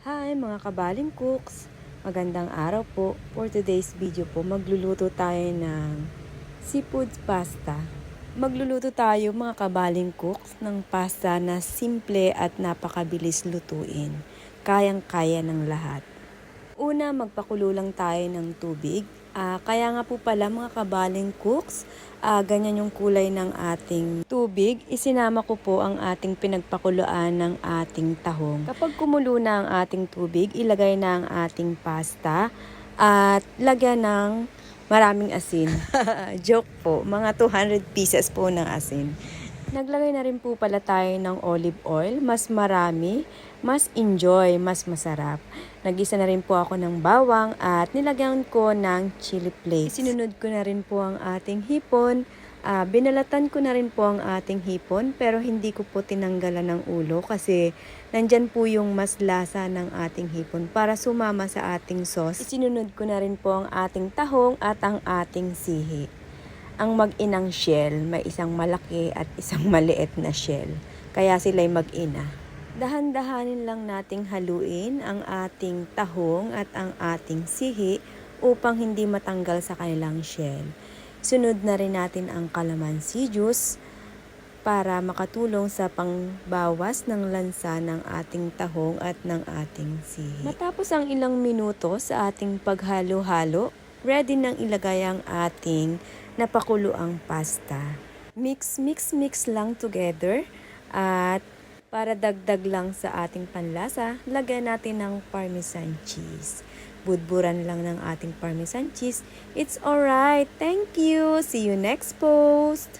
Hi mga kabaling cooks! Magandang araw po. For today's video po, magluluto tayo ng seafood pasta. Magluluto tayo mga kabaling cooks ng pasta na simple at napakabilis lutuin. Kayang-kaya ng lahat. Una, magpakulo lang tayo ng tubig. Kaya nga po pala mga kabaling cooks, ganyan yung kulay ng ating tubig. Isinama ko po ang ating pinagpakuluan ng ating tahong. Kapag kumulo na ang ating tubig, ilagay na ang ating pasta at lagyan ng maraming asin. Joke po, mga 200 pieces po ng asin. Naglagay na rin po pala tayo ng olive oil, mas marami, mas enjoy, mas masarap. Nagisa na rin po ako ng bawang at nilagyan ko ng chili flakes. Sinunod ko na rin po ang ating hipon. Binalatan ko na rin po ang ating hipon pero hindi ko po tinanggalan ng ulo kasi nandyan po yung mas lasa ng ating hipon para sumama sa ating sauce. Isinunod ko na rin po ang ating tahong at ang ating sihi. Ang mag-inang shell, may isang malaki at isang maliit na shell. Kaya sila'y mag-ina. Dahan-dahanin lang nating haluin ang ating tahong at ang ating sihi upang hindi matanggal sa kanilang shell. Sunod na rin natin ang calamansi juice para makatulong sa pangbawas ng lansa ng ating tahong at ng ating sihi. Matapos ang ilang minuto sa ating paghalo-halo, ready nang ilagay ang ating napakuloang pasta. Mix lang together at para dagdag lang sa ating panlasa, lagyan natin ng parmesan cheese. Budburan lang ng ating parmesan cheese. It's alright. Thank you. See you next post.